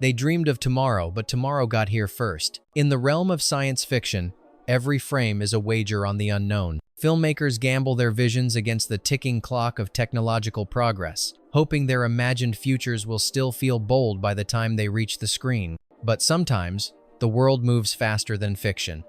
They dreamed of tomorrow, but tomorrow got here first. In the realm of science fiction, every frame is a wager on the unknown. Filmmakers gamble their visions against the ticking clock of technological progress, hoping their imagined futures will still feel bold by the time they reach the screen. But sometimes, the world moves faster than fiction.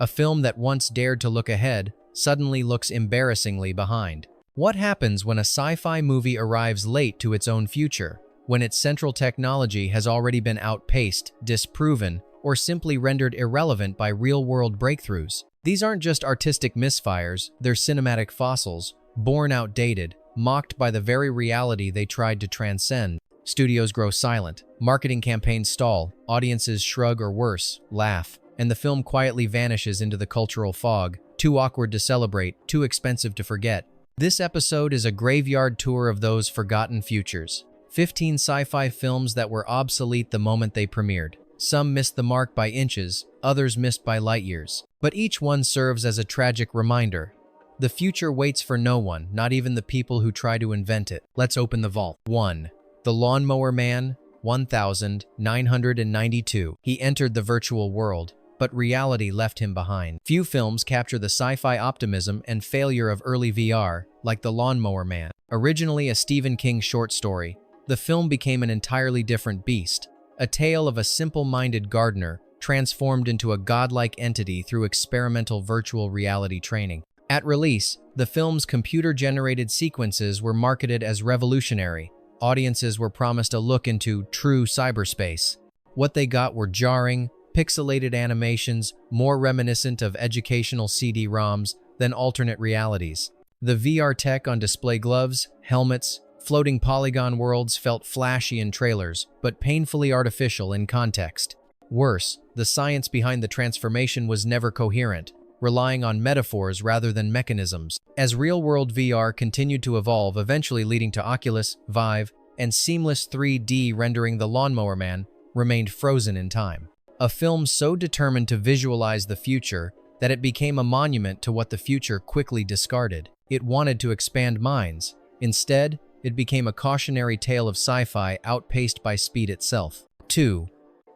A film that once dared to look ahead suddenly looks embarrassingly behind. What happens when a sci-fi movie arrives late to its own future, when its central technology has already been outpaced, disproven, or simply rendered irrelevant by real-world breakthroughs? These aren't just artistic misfires, they're cinematic fossils, born outdated, mocked by the very reality they tried to transcend. Studios grow silent, marketing campaigns stall, audiences shrug or worse, laugh, and the film quietly vanishes into the cultural fog, too awkward to celebrate, too expensive to forget. This episode is a graveyard tour of those forgotten futures. 15 sci-fi films that were obsolete the moment they premiered. Some missed the mark by inches, others missed by light years. But each one serves as a tragic reminder. The future waits for no one, not even the people who try to invent it. Let's open the vault. 1. The Lawnmower Man, 1992. He entered the virtual world, but reality left him behind. Few films capture the sci-fi optimism and failure of early VR, like The Lawnmower Man. Originally a Stephen King short story, the film became an entirely different beast. A tale of a simple-minded gardener transformed into a godlike entity through experimental virtual reality training. At release, the film's computer-generated sequences were marketed as revolutionary. Audiences were promised a look into true cyberspace. What they got were jarring, pixelated animations, more reminiscent of educational CD-ROMs than alternate realities. The VR tech on display gloves, helmets, floating polygon worlds felt flashy in trailers, but painfully artificial in context. Worse, the science behind the transformation was never coherent, relying on metaphors rather than mechanisms. As real-world VR continued to evolve, eventually leading to Oculus, Vive, and seamless 3D rendering, The Lawnmower Man remained frozen in time. A film so determined to visualize the future that it became a monument to what the future quickly discarded. It wanted to expand minds. Instead, it became a cautionary tale of sci-fi outpaced by speed itself. 2.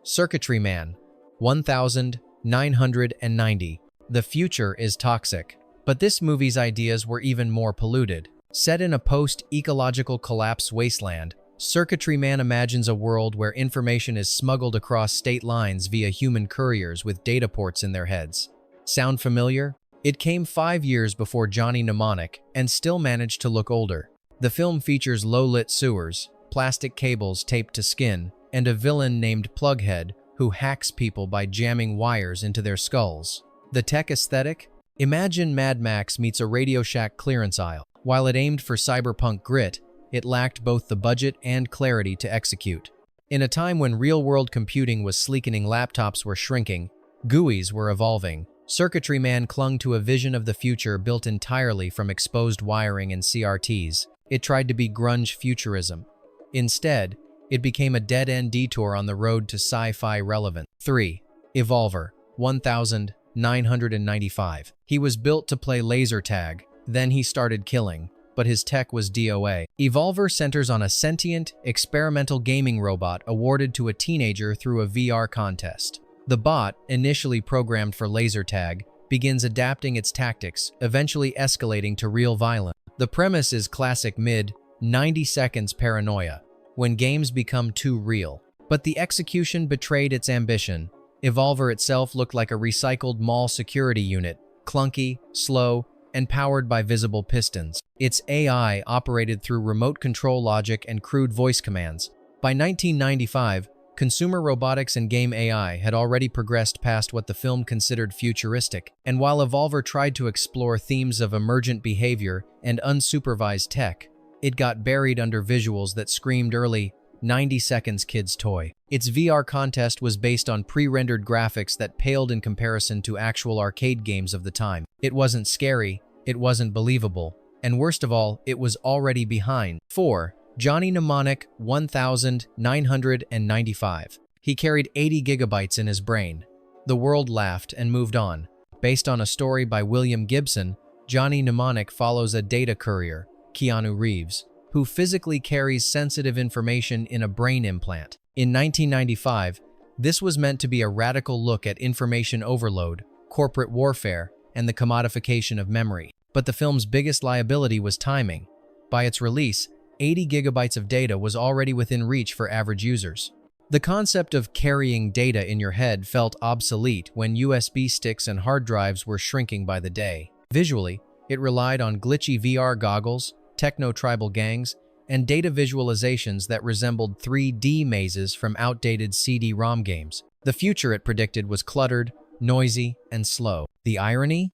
Circuitry Man, 1990. The future is toxic, but this movie's ideas were even more polluted. Set in a post-ecological collapse wasteland, Circuitry Man imagines a world where information is smuggled across state lines via human couriers with data ports in their heads. Sound familiar? It came 5 years before Johnny Mnemonic and still managed to look older. The film features low-lit sewers, plastic cables taped to skin, and a villain named Plughead who hacks people by jamming wires into their skulls. The tech aesthetic? Imagine Mad Max meets a Radio Shack clearance aisle. While it aimed for cyberpunk grit, it lacked both the budget and clarity to execute. In a time when real-world computing was sleekening, laptops were shrinking, GUIs were evolving, Circuitry Man clung to a vision of the future built entirely from exposed wiring and CRTs. It tried to be grunge futurism. Instead, it became a dead-end detour on the road to sci-fi relevance. 3. Evolver, 1995. He was built to play laser tag, then he started killing, but his tech was DOA. Evolver centers on a sentient, experimental gaming robot awarded to a teenager through a VR contest. The bot, initially programmed for laser tag, begins adapting its tactics, eventually escalating to real violence. The premise is classic mid-90 seconds paranoia, when games become too real. But the execution betrayed its ambition. Evolver itself looked like a recycled mall security unit, clunky, slow, and powered by visible pistons. Its AI operated through remote control logic and crude voice commands. By 1995, consumer robotics and game AI had already progressed past what the film considered futuristic, and while Evolver tried to explore themes of emergent behavior and unsupervised tech, it got buried under visuals that screamed early 90 seconds kid's toy. Its VR contest was based on pre-rendered graphics that paled in comparison to actual arcade games of the time. It wasn't scary, it wasn't believable, and worst of all, it was already behind. 4. Johnny Mnemonic, 1995. He carried 80 gigabytes in his brain. The world laughed and moved on. Based on a story by William Gibson, Johnny Mnemonic follows a data courier, Keanu Reeves, who physically carries sensitive information in a brain implant. In 1995, this was meant to be a radical look at information overload, corporate warfare, and the commodification of memory. But the film's biggest liability was timing. By its release, 80 gigabytes of data was already within reach for average users. The concept of carrying data in your head felt obsolete when USB sticks and hard drives were shrinking by the day. Visually, it relied on glitchy VR goggles, techno-tribal gangs, and data visualizations that resembled 3D mazes from outdated CD-ROM games. The future it predicted was cluttered, noisy, and slow. The irony?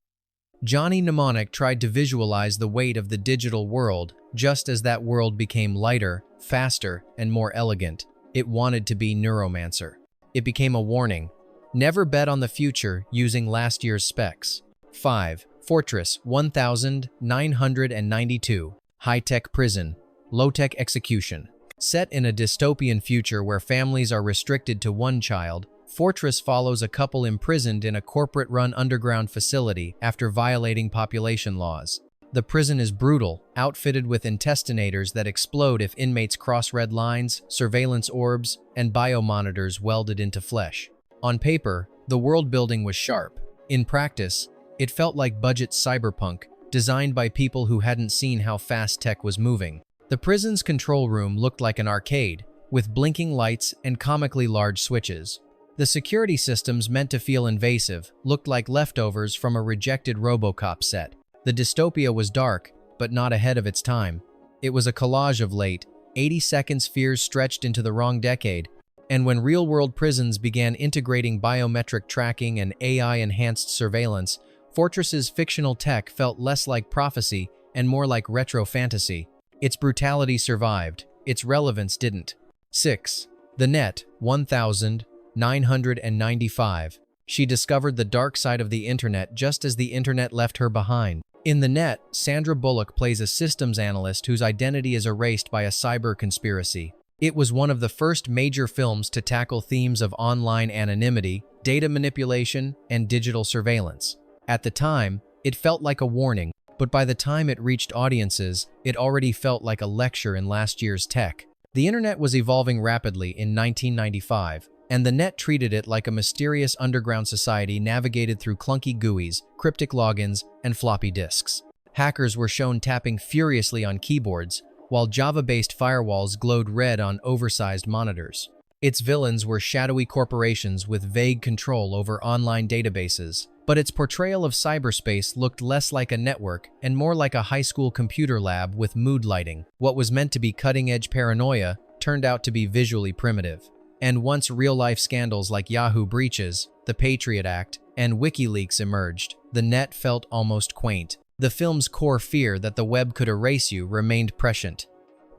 Johnny Mnemonic tried to visualize the weight of the digital world just as that world became lighter, faster, and more elegant. It wanted to be Neuromancer. It became a warning. Never bet on the future using last year's specs. 5. Fortress 1992. High-tech prison. Low-tech execution. Set in a dystopian future where families are restricted to one child, Fortress follows a couple imprisoned in a corporate-run underground facility after violating population laws. The prison is brutal, outfitted with intestinators that explode if inmates cross red lines, surveillance orbs, and biomonitors welded into flesh. On paper, the world building was sharp. In practice, it felt like budget cyberpunk, designed by people who hadn't seen how fast tech was moving. The prison's control room looked like an arcade, with blinking lights and comically large switches. The security systems, meant to feel invasive, looked like leftovers from a rejected RoboCop set. The dystopia was dark, but not ahead of its time. It was a collage of late, 80-second fears stretched into the wrong decade, and when real-world prisons began integrating biometric tracking and AI-enhanced surveillance, Fortress's fictional tech felt less like prophecy and more like retro fantasy. Its brutality survived, its relevance didn't. 6. The Net 1995. She discovered the dark side of the internet just as the internet left her behind. In The Net, Sandra Bullock plays a systems analyst whose identity is erased by a cyber conspiracy. It was one of the first major films to tackle themes of online anonymity, data manipulation, and digital surveillance. At the time, it felt like a warning, but by the time it reached audiences, it already felt like a lecture in last year's tech. The internet was evolving rapidly in 1995, and the net treated it like a mysterious underground society navigated through clunky GUIs, cryptic logins, and floppy disks. Hackers were shown tapping furiously on keyboards, while Java-based firewalls glowed red on oversized monitors. Its villains were shadowy corporations with vague control over online databases, but its portrayal of cyberspace looked less like a network and more like a high school computer lab with mood lighting. What was meant to be cutting-edge paranoia turned out to be visually primitive. And once real-life scandals like Yahoo breaches, the Patriot Act, and WikiLeaks emerged, the net felt almost quaint. The film's core fear that the web could erase you remained prescient.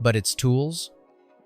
But its tools?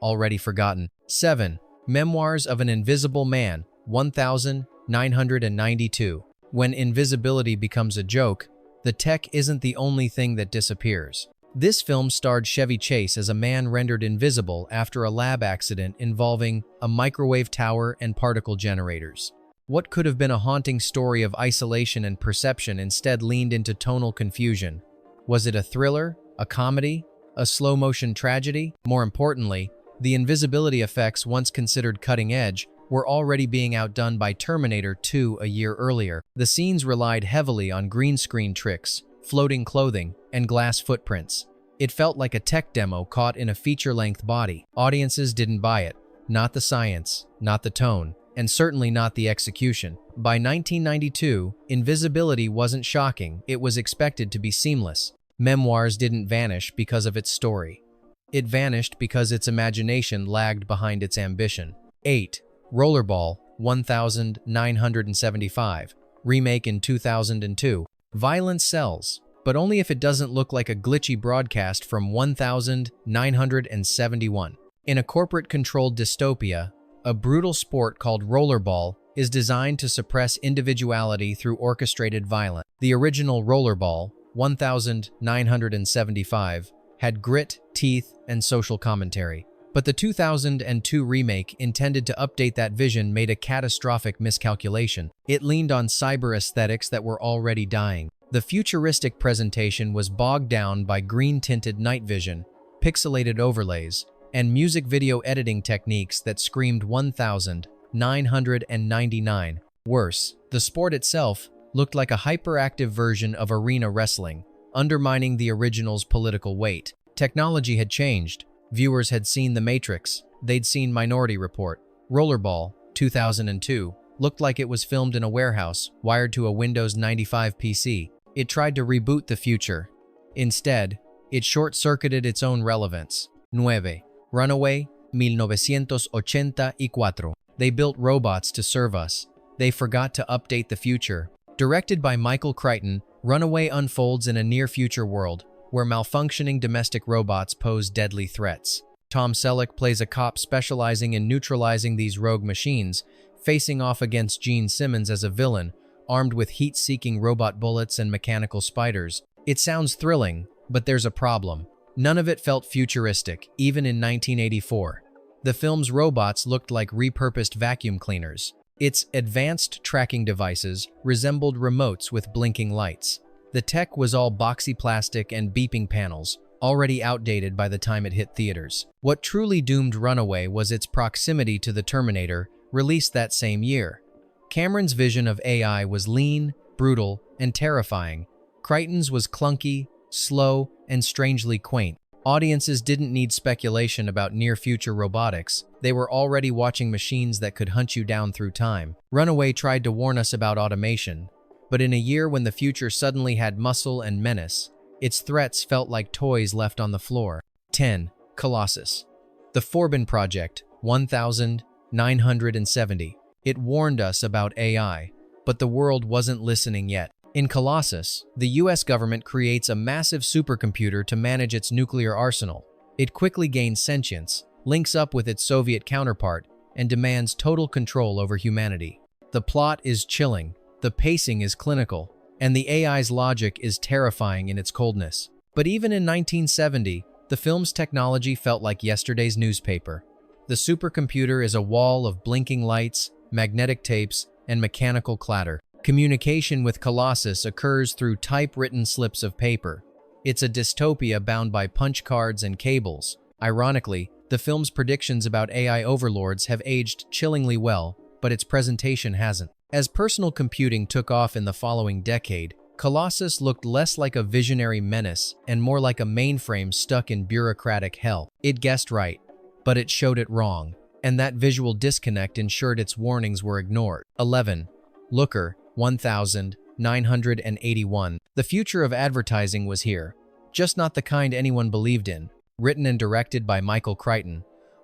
Already forgotten. 7. Memoirs of an Invisible Man 1992. When invisibility becomes a joke, the tech isn't the only thing that disappears. This film starred Chevy Chase as a man rendered invisible after a lab accident involving a microwave tower and particle generators. What could have been a haunting story of isolation and perception instead leaned into tonal confusion. Was it a thriller, a comedy, a slow-motion tragedy? More importantly, the invisibility effects, once considered cutting-edge, were already being outdone by Terminator 2 a year earlier. The scenes relied heavily on green screen tricks, floating clothing, and glass footprints. It felt like a tech demo caught in a feature-length body. Audiences didn't buy it. Not the science, not the tone, and certainly not the execution. By 1992, invisibility wasn't shocking, it was expected to be seamless. Memoirs didn't vanish because of its story. It vanished because its imagination lagged behind its ambition. 8. Rollerball 1975. Remake in 2002. Violence sells, but only if it doesn't look like a glitchy broadcast from 1971. In a corporate-controlled dystopia, a brutal sport called rollerball is designed to suppress individuality through orchestrated violence. The original Rollerball, 1975, had grit, teeth, and social commentary. But the 2002 remake, intended to update that vision, made a catastrophic miscalculation. It leaned on cyber aesthetics that were already dying. The futuristic presentation was bogged down by green-tinted night vision, pixelated overlays, and music video editing techniques that screamed 1,999. Worse, the sport itself looked like a hyperactive version of arena wrestling, undermining the original's political weight. Technology had changed. Viewers had seen The Matrix. They'd seen Minority Report. Rollerball, 2002, looked like it was filmed in a warehouse, wired to a Windows 95 PC. It tried to reboot the future. Instead, it short-circuited its own relevance. 9. Runaway, 1984. They built robots to serve us. They forgot to update the future. Directed by Michael Crichton, Runaway unfolds in a near-future world where malfunctioning domestic robots pose deadly threats. Tom Selleck plays a cop specializing in neutralizing these rogue machines, facing off against Gene Simmons as a villain, armed with heat-seeking robot bullets and mechanical spiders. It sounds thrilling, but there's a problem. None of it felt futuristic, even in 1984. The film's robots looked like repurposed vacuum cleaners. Its advanced tracking devices resembled remotes with blinking lights. The tech was all boxy plastic and beeping panels, already outdated by the time it hit theaters. What truly doomed Runaway was its proximity to The Terminator, released that same year. Cameron's vision of AI was lean, brutal, and terrifying. Crichton's was clunky, slow, and strangely quaint. Audiences didn't need speculation about near-future robotics. They were already watching machines that could hunt you down through time. Runaway tried to warn us about automation, but in a year when the future suddenly had muscle and menace, its threats felt like toys left on the floor. 10. Colossus. The Forbin Project, 1970. It warned us about AI, but the world wasn't listening yet. In Colossus, the US government creates a massive supercomputer to manage its nuclear arsenal. It quickly gains sentience, links up with its Soviet counterpart, and demands total control over humanity. The plot is chilling, the pacing is clinical, and the AI's logic is terrifying in its coldness. But even in 1970, the film's technology felt like yesterday's newspaper. The supercomputer is a wall of blinking lights, magnetic tapes, and mechanical clatter. Communication with Colossus occurs through typewritten slips of paper. It's a dystopia bound by punch cards and cables. Ironically, the film's predictions about AI overlords have aged chillingly well, but its presentation hasn't. As personal computing took off in the following decade, Colossus looked less like a visionary menace and more like a mainframe stuck in bureaucratic hell. It guessed right, but it showed it wrong, and that visual disconnect ensured its warnings were ignored. 11. Looker, 1981. The future of advertising was here, just not the kind anyone believed in. Written and directed by Michael Crichton,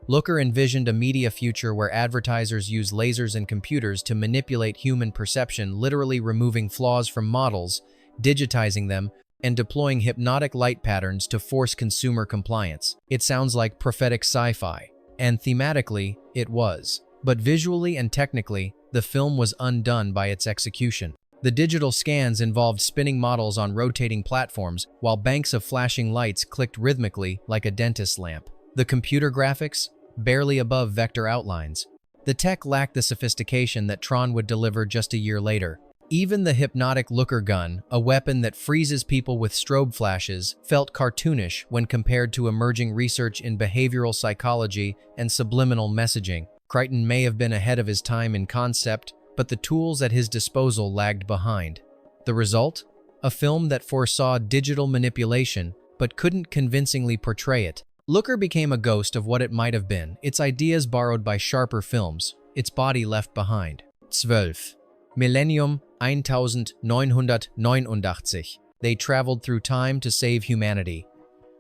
Looker envisioned a media future where advertisers use lasers and computers to manipulate human perception, literally removing flaws from models, digitizing them, and deploying hypnotic light patterns to force consumer compliance. It sounds like prophetic sci-fi, and thematically, it was. But visually and technically, the film was undone by its execution. The digital scans involved spinning models on rotating platforms, while banks of flashing lights clicked rhythmically like a dentist's lamp. The computer graphics, barely above vector outlines. The tech lacked the sophistication that Tron would deliver just a year later. Even the hypnotic Looker gun, a weapon that freezes people with strobe flashes, felt cartoonish when compared to emerging research in behavioral psychology and subliminal messaging. Crichton may have been ahead of his time in concept, but the tools at his disposal lagged behind. The result? A film that foresaw digital manipulation, but couldn't convincingly portray it. Looker became a ghost of what it might have been, its ideas borrowed by sharper films, its body left behind. 12. Millennium 1989. They traveled through time to save humanity.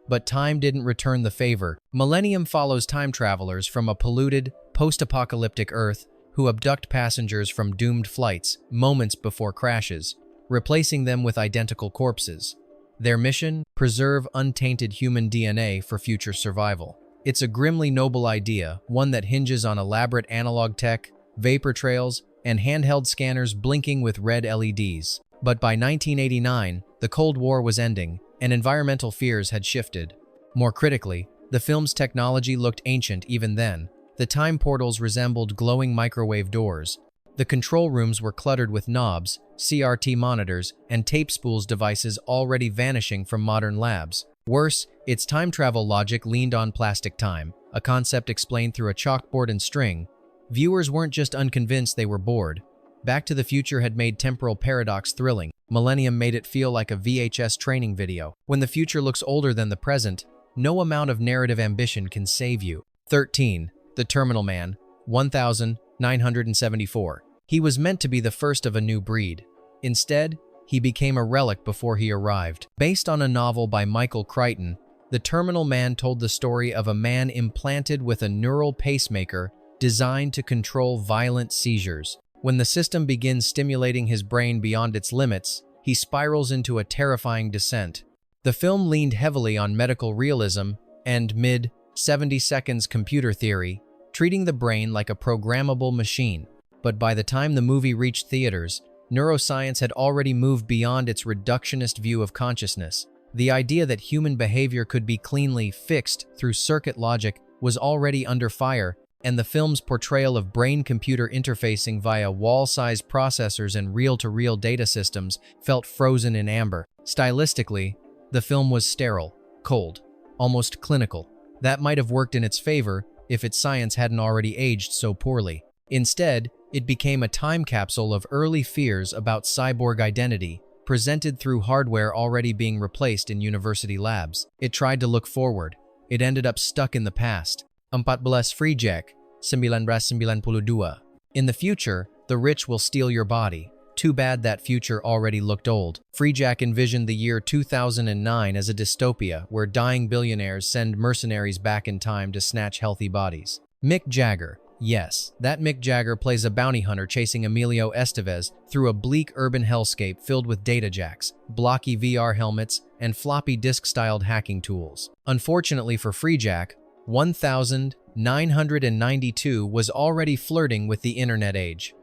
But time didn't return the favor. Millennium follows time travelers from a polluted, post-apocalyptic Earth who abduct passengers from doomed flights moments before crashes, replacing them with identical corpses. Their mission? Preserve untainted human DNA for future survival. It's a grimly noble idea, one that hinges on elaborate analog tech, vapor trails, and handheld scanners blinking with red LEDs. But by 1989, the Cold War was ending, and environmental fears had shifted. More critically, the film's technology looked ancient even then. The time portals resembled glowing microwave doors. The control rooms were cluttered with knobs, CRT monitors, and tape spools devices already vanishing from modern labs. Worse, its time travel logic leaned on plastic time, a concept explained through a chalkboard and string, viewers weren't just unconvinced, they were bored. Back to the Future had made temporal paradox thrilling. Millennium made it feel like a VHS training video. When the future looks older than the present, no amount of narrative ambition can save you. 13. The Terminal Man, 1974. He was meant to be the first of a new breed. Instead, he became a relic before he arrived. Based on a novel by Michael Crichton, The Terminal Man told the story of a man implanted with a neural pacemaker designed to control violent seizures. When the system begins stimulating his brain beyond its limits, he spirals into a terrifying descent. The film leaned heavily on medical realism and mid-70 seconds computer theory, treating the brain like a programmable machine. But by the time the movie reached theaters, neuroscience had already moved beyond its reductionist view of consciousness. The idea that human behavior could be cleanly fixed through circuit logic was already under fire, and the film's portrayal of brain-computer interfacing via wall-sized processors and reel-to-reel data systems felt frozen in amber. Stylistically, the film was sterile, cold, almost clinical. That might have worked in its favor if its science hadn't already aged so poorly. Instead, it became a time capsule of early fears about cyborg identity, presented through hardware already being replaced in university labs. It tried to look forward. It ended up stuck in the past. 14 Freejack, 1992. In the future, the rich will steal your body. Too bad that future already looked old. Freejack envisioned the year 2009 as a dystopia where dying billionaires send mercenaries back in time to snatch healthy bodies. Mick Jagger. Yes, that Mick Jagger plays a bounty hunter chasing Emilio Estevez through a bleak urban hellscape filled with data jacks, blocky VR helmets, and floppy disk-styled hacking tools. Unfortunately for Freejack, 1992 was already flirting with the internet age.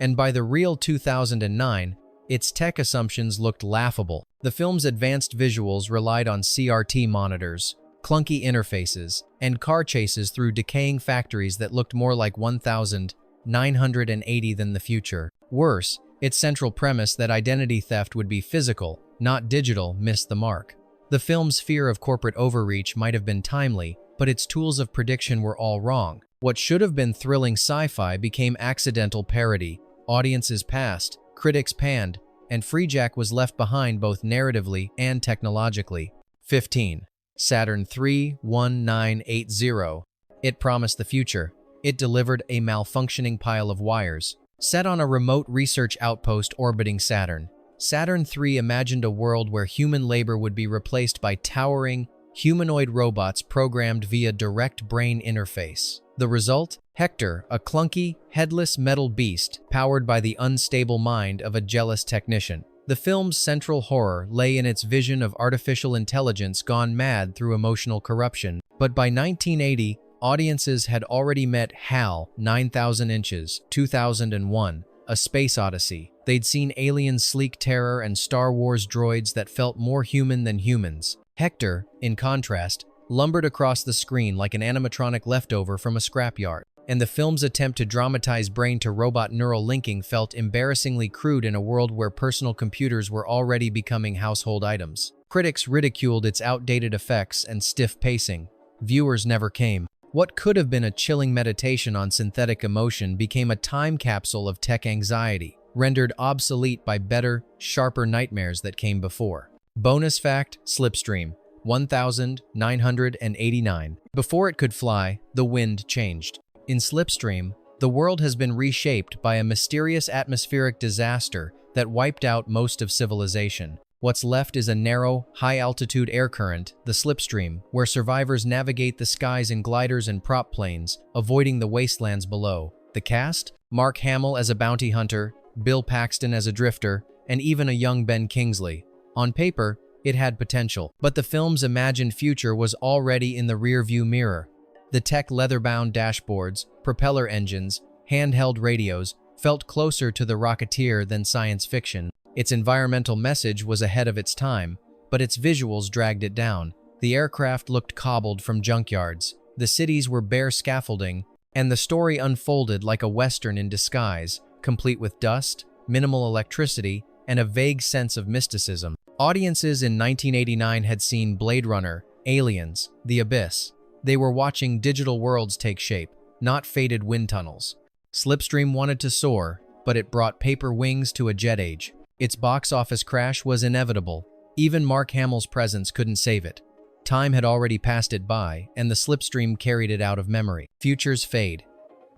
And by the real 2009, its tech assumptions looked laughable. The film's advanced visuals relied on CRT monitors, clunky interfaces, and car chases through decaying factories that looked more like 1980 than the future. Worse, its central premise that identity theft would be physical, not digital, missed the mark. The film's fear of corporate overreach might have been timely, but its tools of prediction were all wrong. What should have been thrilling sci-fi became accidental parody. Audiences passed, critics panned, and Freejack was left behind both narratively and technologically. 15. Saturn III 1980. It promised the future. It delivered a malfunctioning pile of wires. Set on a remote research outpost orbiting Saturn, Saturn III imagined a world where human labor would be replaced by towering, humanoid robots programmed via direct brain interface. The result? Hector, a clunky, headless metal beast powered by the unstable mind of a jealous technician. The film's central horror lay in its vision of artificial intelligence gone mad through emotional corruption. But by 1980, audiences had already met HAL 9000 Inches, 2001, A Space Odyssey. They'd seen Alien's sleek terror and Star Wars droids that felt more human than humans. Hector, in contrast, lumbered across the screen like an animatronic leftover from a scrapyard. And the film's attempt to dramatize brain-to-robot neural linking felt embarrassingly crude in a world where personal computers were already becoming household items. Critics ridiculed its outdated effects and stiff pacing. Viewers never came. What could have been a chilling meditation on synthetic emotion became a time capsule of tech anxiety, rendered obsolete by better, sharper nightmares that came before. Bonus fact: Slipstream, 1989. Before it could fly, the wind changed. In Slipstream, the world has been reshaped by a mysterious atmospheric disaster that wiped out most of civilization. What's left is a narrow, high-altitude air current, the slipstream, where survivors navigate the skies in gliders and prop planes, avoiding the wastelands below. The cast? Mark Hamill as a bounty hunter, Bill Paxton as a drifter, and even a young Ben Kingsley. On paper, it had potential, but the film's imagined future was already in the rearview mirror. The tech leather-bound dashboards, propeller engines, handheld radios felt closer to the Rocketeer than science fiction. Its environmental message was ahead of its time, but its visuals dragged it down. The aircraft looked cobbled from junkyards, the cities were bare scaffolding, and the story unfolded like a western in disguise, complete with dust, minimal electricity, and a vague sense of mysticism. Audiences in 1989 had seen Blade Runner, Aliens, The Abyss. They were watching digital worlds take shape, not faded wind tunnels. Slipstream wanted to soar, but it brought paper wings to a jet age. Its box office crash was inevitable. Even Mark Hamill's presence couldn't save it. Time had already passed it by, and the slipstream carried it out of memory. Futures fade.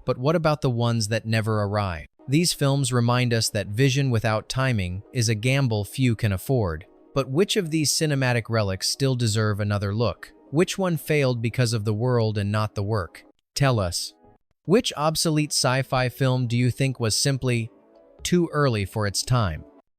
But what about the ones that never arrive? These films remind us that vision without timing is a gamble few can afford. But which of these cinematic relics still deserve another look? Which one failed because of the world and not the work? Tell us. Which obsolete sci-fi film do you think was simply too early for its time?